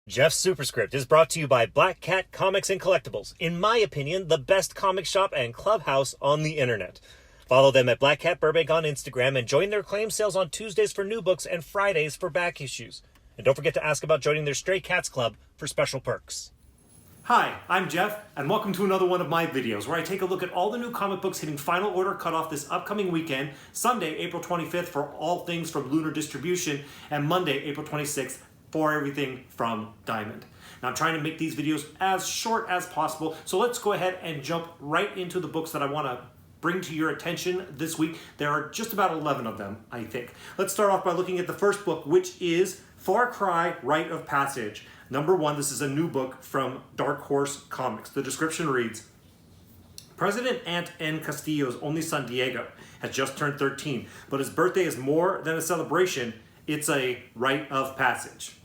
Jeff's Superscript is brought to you by Black Cat Comics and Collectibles, in my opinion, the best comic shop and clubhouse on the internet. Follow them at Black Cat Burbank on Instagram and join their claim sales on Tuesdays for new books and Fridays for back issues. And don't forget to ask about joining their Stray Cats Club for special perks. Hi, I'm Jeff, and welcome to another one of my videos where I take a look at all the new comic books hitting Final Order Cutoff this upcoming weekend, Sunday, April 25th for all things from Lunar Distribution, and Monday, April 26th for everything from Diamond. Now I'm trying to make these videos as short as possible, so let's go ahead and jump right into the books that I want to bring to your attention this week. There are just about 11 of them, I think. Let's start off by looking at the first book, which is Far Cry Rite of Passage. Number 1, this is a new book from Dark Horse Comics. The description reads, President Ant N. Castillo's only son Diego has just turned 13, but his birthday is more than a celebration, it's a rite of passage.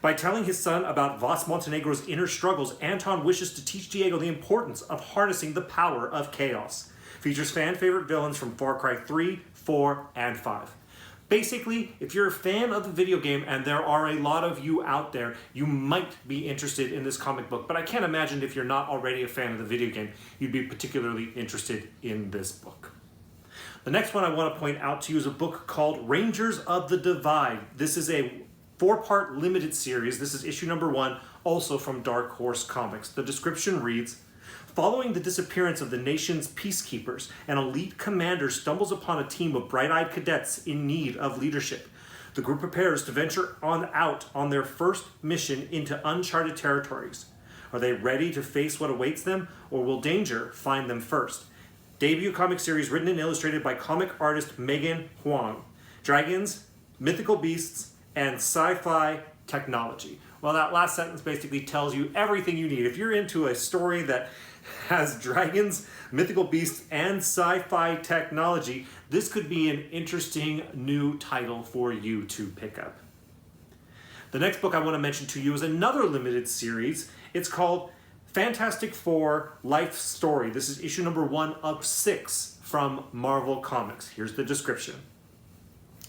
By telling his son about Vas Montenegro's inner struggles, Anton wishes to teach Diego the importance of harnessing the power of chaos. Features fan-favorite villains from Far Cry 3, 4, and 5. Basically, if you're a fan of the video game, and there are a lot of you out there, you might be interested in this comic book, but I can't imagine if you're not already a fan of the video game, you'd be particularly interested in this book. The next one I want to point out to you is a book called Rangers of the Divide. This is a 4-part limited series. This is issue number 1, also from Dark Horse Comics. The description reads, Following the disappearance of the nation's peacekeepers, an elite commander stumbles upon a team of bright-eyed cadets in need of leadership. The group prepares to venture out on their first mission into uncharted territories. Are they ready to face what awaits them, or will danger find them first? Debut comic series written and illustrated by comic artist Megan Huang. Dragons, mythical beasts, and sci-fi technology. Well, that last sentence basically tells you everything you need. If you're into a story that has dragons, mythical beasts, and sci-fi technology, this could be an interesting new title for you to pick up. The next book I want to mention to you is another limited series. It's called Fantastic Four Life Story. This is issue number 1 of 6 from Marvel Comics. Here's the description.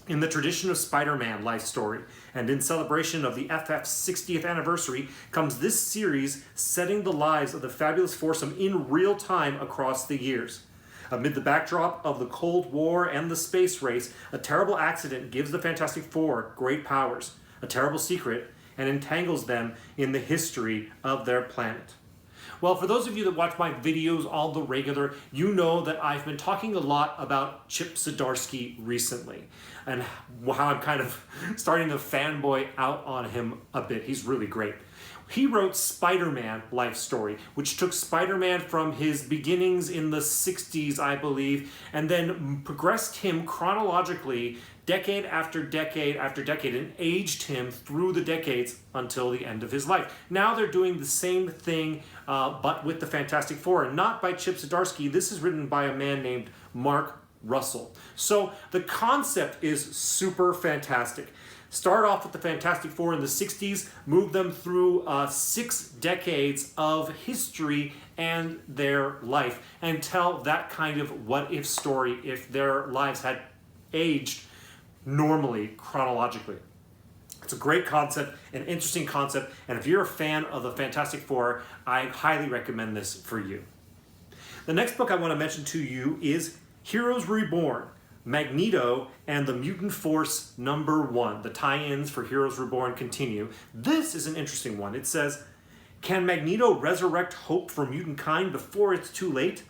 In the tradition of Spider-Man life story, and in celebration of the FF's 60th anniversary, comes this series setting the lives of the fabulous foursome in real time across the years. Amid the backdrop of the Cold War and the space race, a terrible accident gives the Fantastic Four great powers, a terrible secret, and entangles them in the history of their planet. Well, for those of you that watch my videos on the regular, you know that I've been talking a lot about Chip Zdarsky recently and how I'm kind of starting to fanboy out on him a bit. He's really great. He wrote Spider-Man Life Story, which took Spider-Man from his beginnings in the 60s, I believe, and then progressed him chronologically decade after decade after decade and aged him through the decades until the end of his life. Now they're doing the same thing, but with the Fantastic Four, and not by Chip Zdarsky. This is written by a man named Mark Russell. So the concept is super fantastic. Start off with the Fantastic Four in the 60s, move them through 6 decades of history and their life, and tell that kind of what-if story if their lives had aged normally, chronologically. It's a great concept, an interesting concept, and if you're a fan of the Fantastic Four, I highly recommend this for you. The next book I want to mention to you is Heroes Reborn, Magneto and the Mutant Force number 1. The tie-ins for Heroes Reborn continue. This is an interesting one. It says, Can Magneto resurrect hope for mutant kind before it's too late?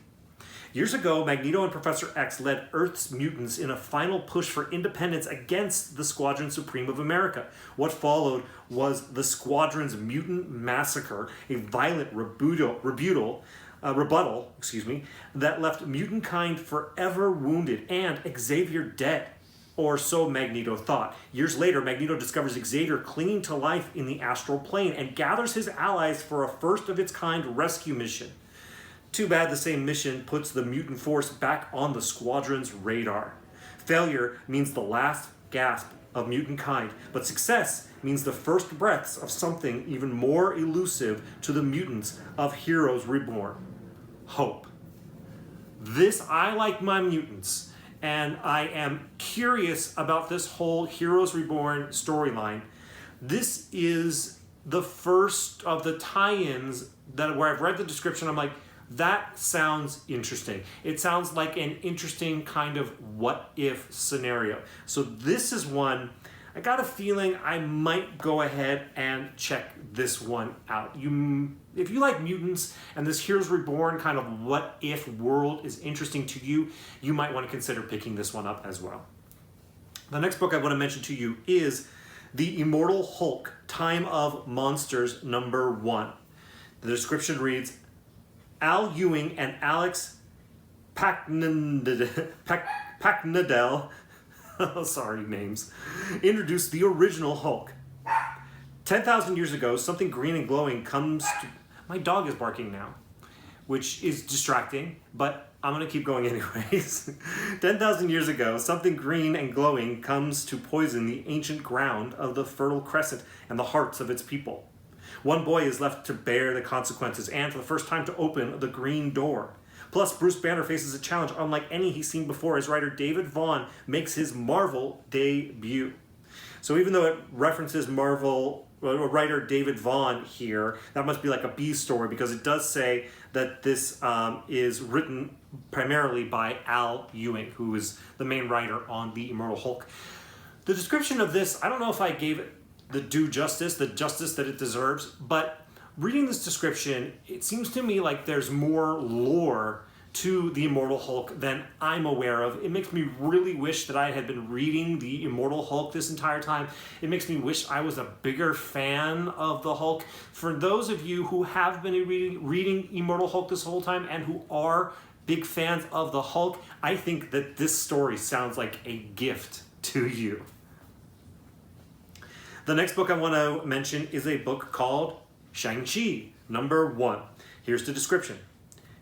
Years ago, Magneto and Professor X led Earth's mutants in a final push for independence against the Squadron Supreme of America. What followed was the Squadron's Mutant Massacre, a violent rebuttal that left mutant kind forever wounded and Xavier dead. Or so Magneto thought. Years later, Magneto discovers Xavier clinging to life in the astral plane and gathers his allies for a first-of-its-kind rescue mission. Too bad the same mission puts the mutant force back on the Squadron's radar. Failure means the last gasp of mutant kind, but success means the first breaths of something even more elusive to the mutants of Heroes Reborn. Hope. I like my mutants, and I am curious about this whole Heroes Reborn storyline. This is the first of the tie-ins that where I've read the description, I'm like, that sounds interesting. It sounds like an interesting kind of what if scenario. So this is one, I got a feeling I might go ahead and check this one out. If you like mutants and this Heroes Reborn kind of what if world is interesting to you, you might want to consider picking this one up as well. The next book I want to mention to you is The Immortal Hulk, Time of Monsters #1. The description reads, Al Ewing and Alex Packnadel, sorry names, introduced the original Hulk. 10,000 years ago, something green and glowing comes to... My dog is barking now, which is distracting, but I'm going to keep going anyways. 10,000 years ago, something green and glowing comes to poison the ancient ground of the Fertile Crescent and the hearts of its people. One boy is left to bear the consequences and for the first time to open the green door. Plus, Bruce Banner faces a challenge unlike any he's seen before as writer David Vaughn makes his Marvel debut. So even though it references Marvel writer David Vaughn here, that must be like a B story because it does say that this is written primarily by Al Ewing, who is the main writer on The Immortal Hulk. The description of this, I don't know if I gave it the due justice, the justice that it deserves, but reading this description, it seems to me like there's more lore to the Immortal Hulk than I'm aware of. It makes me really wish that I had been reading the Immortal Hulk this entire time. It makes me wish I was a bigger fan of the Hulk. For those of you who have been reading Immortal Hulk this whole time and who are big fans of the Hulk, I think that this story sounds like a gift to you. The next book I want to mention is a book called Shang Chi #1. Here's the description.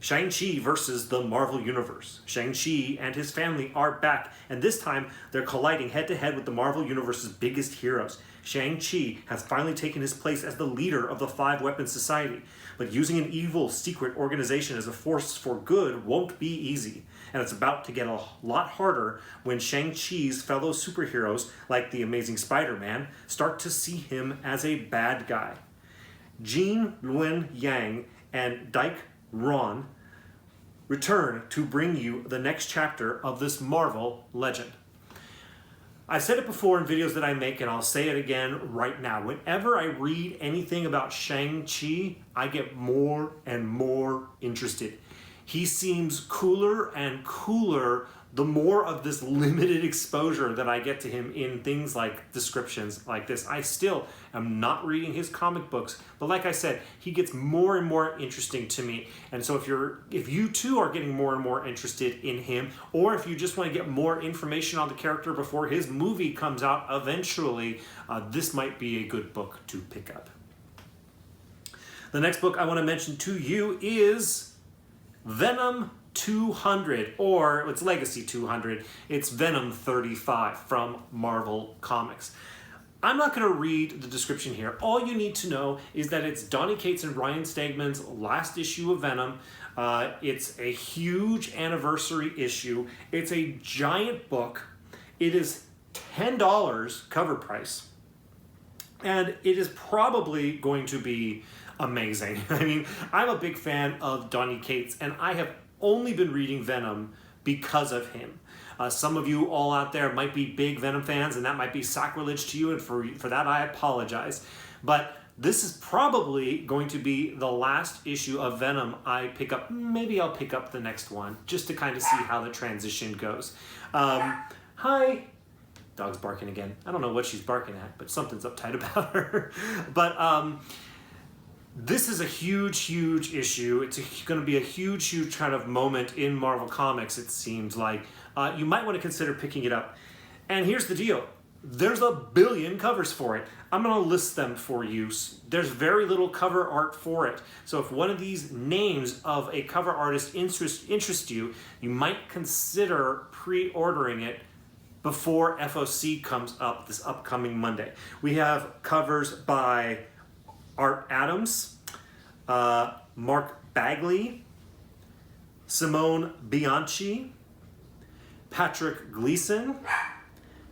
Shang Chi versus the Marvel Universe. Shang Chi and his family are back, and this time they're colliding head-to-head with the Marvel Universe's biggest heroes. Shang Chi has finally taken his place as the leader of the Five Weapons Society, but using an evil secret organization as a force for good won't be easy, and it's about to get a lot harder when Shang Chi's fellow superheroes, like the Amazing Spider-Man, start to see him as a bad guy. Jean Luen Yang and Dyke Ron return to bring you the next chapter of this Marvel legend. I've said it before in videos that I make, and I'll say it again right now. Whenever I read anything about Shang-Chi, I get more and more interested. He seems cooler and cooler the more of this limited exposure that I get to him in things like descriptions like this. I still am not reading his comic books, but like I said, he gets more and more interesting to me. And so if you too are getting more and more interested in him, or if you just want to get more information on the character before his movie comes out eventually, this might be a good book to pick up. The next book I want to mention to you is Venom 200, or it's Legacy 200. It's Venom 35 from Marvel Comics. I'm not going to read the description here. All you need to know is that it's Donny Cates and Ryan Stegman's last issue of Venom. It's a huge anniversary issue. It's a giant book. It is $10 cover price. And it is probably going to be amazing. I mean, I'm a big fan of Donny Cates, and I have only been reading Venom because of him. Some of you all out there might be big Venom fans, and that might be sacrilege to you, and for that I apologize. But this is probably going to be the last issue of Venom I pick up. Maybe I'll pick up the next one, just to kind of see how the transition goes. Hi. Dog's barking again. I don't know what she's barking at, but something's uptight about her. But this is a huge, huge issue. It's going to be a huge, huge kind of moment in Marvel Comics, it seems like. You might want to consider picking it up. And here's the deal. There's a billion covers for it. I'm going to list them for you. There's very little cover art for it. So if one of these names of a cover artist interests you, you might consider pre-ordering it before FOC comes up this upcoming Monday. We have covers by Art Adams, Mark Bagley, Simone Bianchi, Patrick Gleason.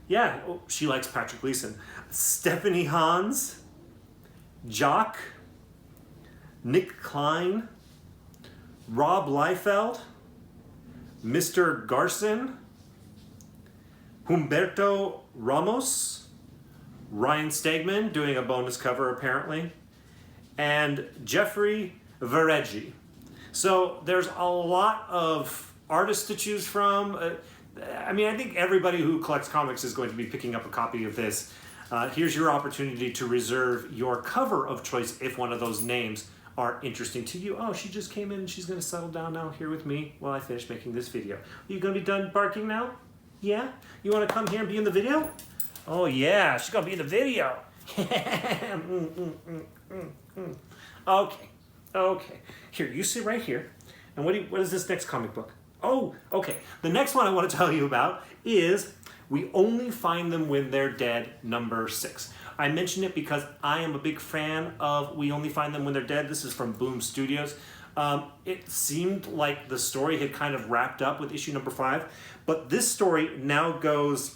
Yeah, she likes Patrick Gleason. Stephanie Hans, Jock, Nick Klein, Rob Liefeld, Mr. Garson, Humberto Ramos, Ryan Stegman doing a bonus cover apparently, and Jeffrey Vareggi. So there's a lot of artists to choose from. I mean, I think everybody who collects comics is going to be picking up a copy of this. Here's your opportunity to reserve your cover of choice if one of those names are interesting to you. Oh, she just came in and she's going to settle down now here with me while I finish making this video. Are you going to be done barking now? Yeah? You want to come here and be in the video? Oh yeah, she's going to be in the video. Okay. Here, you sit right here. And what is this next comic book? Oh, okay. The next one I want to tell you about is We Only Find Them When They're Dead, number 6. I mention it because I am a big fan of We Only Find Them When They're Dead. This is from Boom Studios. It seemed like the story had kind of wrapped up with issue number 5, but this story now goes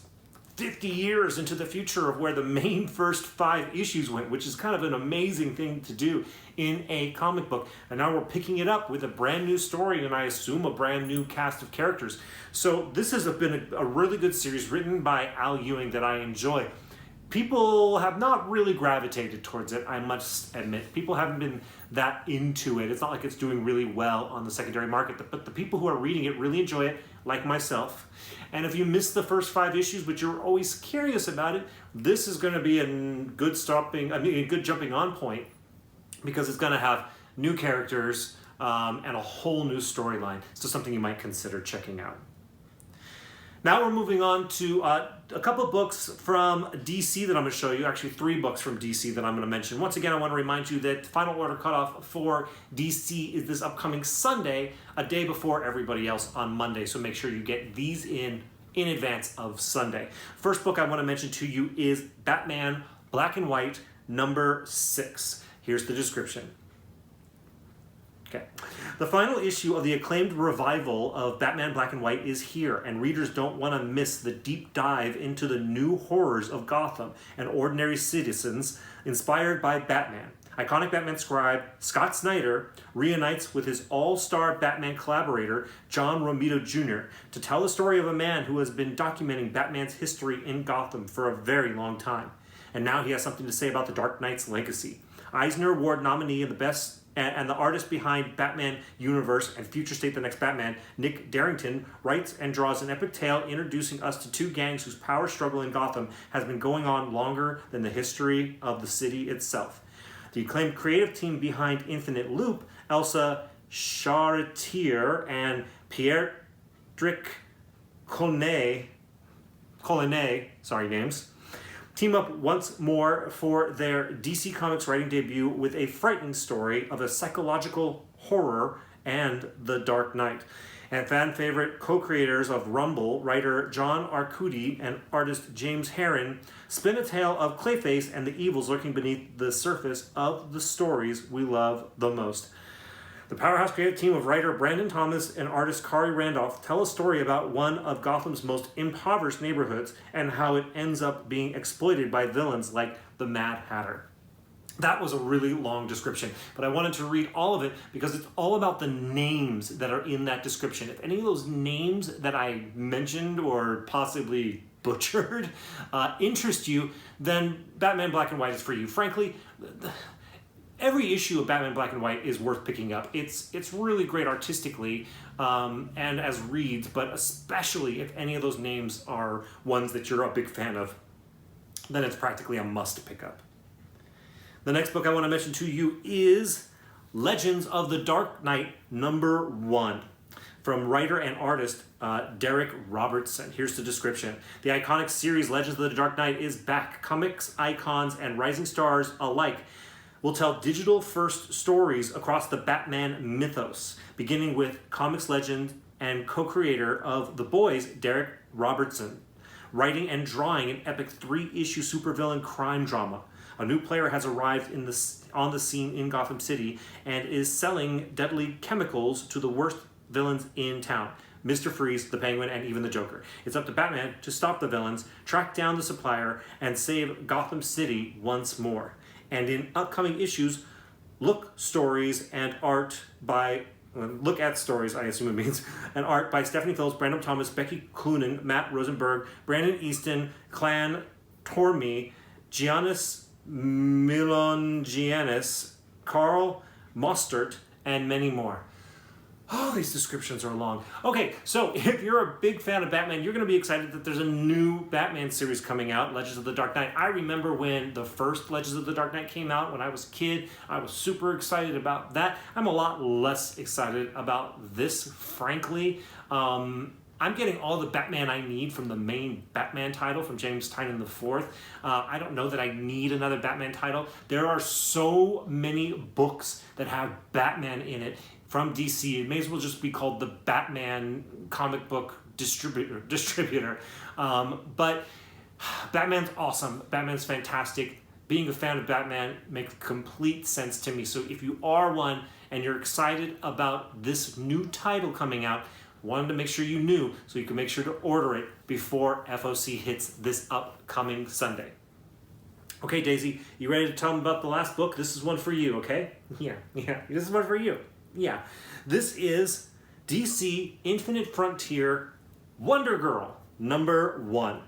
50 years into the future of where the main first 5 issues went, which is kind of an amazing thing to do in a comic book. And now we're picking it up with a brand new story and I assume a brand new cast of characters. So this has been a really good series written by Al Ewing that I enjoy. People have not really gravitated towards it, I must admit. People haven't been that into it. It's not like it's doing really well on the secondary market, but the people who are reading it really enjoy it, like myself. And if you missed the first 5 issues, but you're always curious about it, this is going to be a good jumping on point, because it's going to have new characters and a whole new storyline. So something you might consider checking out. Now we're moving on to a couple of books from DC that I'm going to show you. Actually, 3 books from DC that I'm going to mention. Once again, I want to remind you that Final Order Cutoff for DC is this upcoming Sunday, a day before everybody else on Monday. So make sure you get these in advance of Sunday. First book I want to mention to you is Batman Black and White, number 6. Here's the description. Okay. The final issue of the acclaimed revival of Batman Black and White is here, and readers don't want to miss the deep dive into the new horrors of Gotham and ordinary citizens inspired by Batman. Iconic Batman scribe Scott Snyder reunites with his all-star Batman collaborator John Romita Jr. to tell the story of a man who has been documenting Batman's history in Gotham for a very long time. And now he has something to say about the Dark Knight's legacy. Eisner Award nominee and the artist behind Batman Universe and Future State the Next Batman, Nick Darrington, writes and draws an epic tale introducing us to 2 gangs whose power struggle in Gotham has been going on longer than the history of the city itself. The acclaimed creative team behind Infinite Loop, Elsa Charretier and Pierre-Dric Collinet, team up once more for their DC Comics writing debut with a frightening story of a psychological horror and the Dark Knight. And fan favorite co-creators of Rumble, writer John Arcudi and artist James Herron, spin a tale of Clayface and the evils lurking beneath the surface of the stories we love the most. The powerhouse creative team of writer Brandon Thomas and artist Kari Randolph tell a story about one of Gotham's most impoverished neighborhoods and how it ends up being exploited by villains like the Mad Hatter. That was a really long description, but I wanted to read all of it because it's all about the names that are in that description. If any of those names that I mentioned or possibly butchered interest you, then Batman Black and White is for you. Frankly, every issue of Batman Black and White is worth picking up. It's really great artistically and as reads, but especially if any of those names are ones that you're a big fan of, then it's practically a must pick up. The next book I want to mention to you is Legends of the Dark Knight, number 1, from writer and artist Derek Robertson. Here's the description. The iconic series Legends of the Dark Knight is back. Comics, icons, and rising stars alike will tell digital-first stories across the Batman mythos, beginning with comics legend and co-creator of The Boys, Derek Robertson, writing and drawing an epic 3-issue supervillain crime drama. A new player has arrived on the scene in Gotham City and is selling deadly chemicals to the worst villains in town. Mr. Freeze, the Penguin, and even the Joker. It's up to Batman to stop the villains, track down the supplier, and save Gotham City once more. And in upcoming issues, look at stories, I assume it means, and art by Stephanie Phillips, Brandon Thomas, Becky Cloonan, Matt Rosenberg, Brandon Easton, Clan Tormey, Giannis Milongianis, Carl Mostert, and many more. Oh, these descriptions are long. Okay, so if you're a big fan of Batman, you're going to be excited that there's a new Batman series coming out, Legends of the Dark Knight. I remember when the first Legends of the Dark Knight came out when I was a kid. I was super excited about that. I'm a lot less excited about this, frankly. I'm getting all the Batman I need from the main Batman title from James Tynion IV. I don't know that I need another Batman title. There are so many books that have Batman in it from DC. It may as well just be called the Batman comic book distributor. But Batman's awesome. Batman's fantastic. Being a fan of Batman makes complete sense to me. So if you are one and you're excited about this new title coming out, wanted to make sure you knew so you can make sure to order it before FOC hits this upcoming Sunday. Okay, Daisy, you ready to tell them about the last book? This is one for you, okay? Yeah, this is one for you. Yeah, this is DC Infinite Frontier Wonder Girl #1.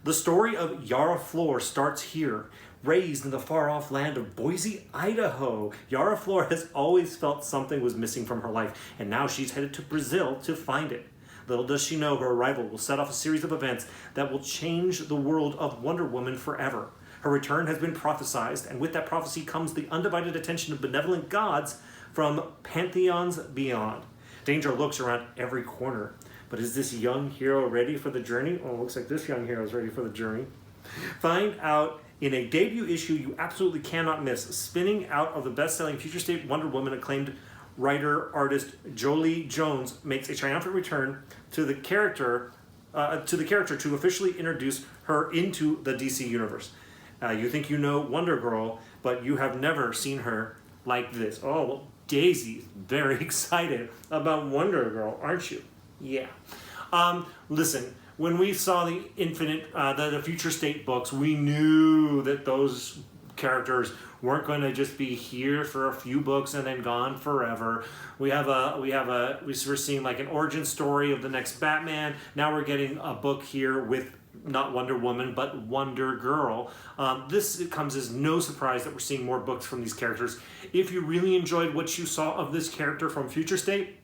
The story of Yara Flor starts here. Raised in the far-off land of Boise, Idaho, Yara Flor has always felt something was missing from her life, and now she's headed to Brazil to find it. Little does she know her arrival will set off a series of events that will change the world of Wonder Woman forever. Her return has been prophesized, and with that prophecy comes the undivided attention of benevolent gods from pantheons beyond. Danger lurks around every corner. But is this young hero ready for the journey? Oh, it looks like this young hero is ready for the journey. Find out in a debut issue you absolutely cannot miss. Spinning out of the best-selling Future State Wonder Woman acclaimed writer-artist Jolie Jones makes a triumphant return to the character to officially introduce her into the DC universe. You think you know Wonder Girl, but you have never seen her like this. Oh, well, Daisy's very excited about Wonder Girl, aren't you? Yeah. Listen, when we saw the the Future State books, we knew that those characters weren't going to just be here for a few books and then gone forever. We're seeing like an origin story of the next Batman. Now we're getting a book here with not Wonder Woman, but Wonder Girl. This comes as no surprise that we're seeing more books from these characters. If you really enjoyed what you saw of this character from Future State,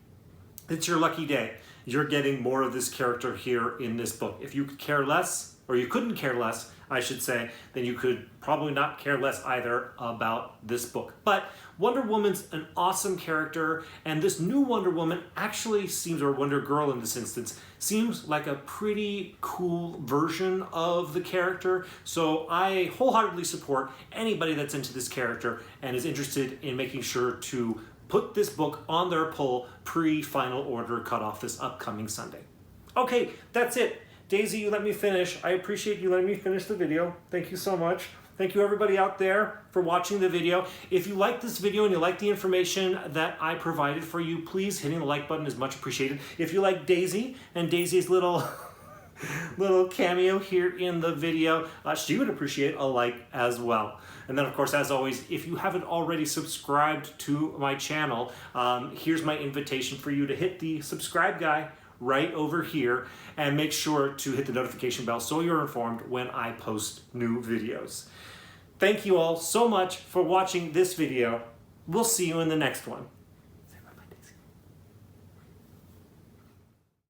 it's your lucky day. You're getting more of this character here in this book. If you could care less, or you couldn't care less, I should say, then you could probably not care less either about this book. But Wonder Woman's an awesome character, and this new Wonder Woman actually seems, or Wonder Girl in this instance, seems like a pretty cool version of the character. So I wholeheartedly support anybody that's into this character and is interested in making sure to put this book on their pull pre-Final Order Cutoff this upcoming Sunday. Okay, that's it. Daisy, you let me finish. I appreciate you letting me finish the video. Thank you so much. Thank you everybody out there for watching the video. If you like this video and you like the information that I provided for you, please hitting the like button is much appreciated. If you like Daisy and Daisy's little cameo here in the video, she would appreciate a like as well. And then, of course, as always, if you haven't already subscribed to my channel, here's my invitation for you to hit the subscribe guy right over here and make sure to hit the notification bell so you're informed when I post new videos. Thank you all so much for watching this video. We'll see you in the next one.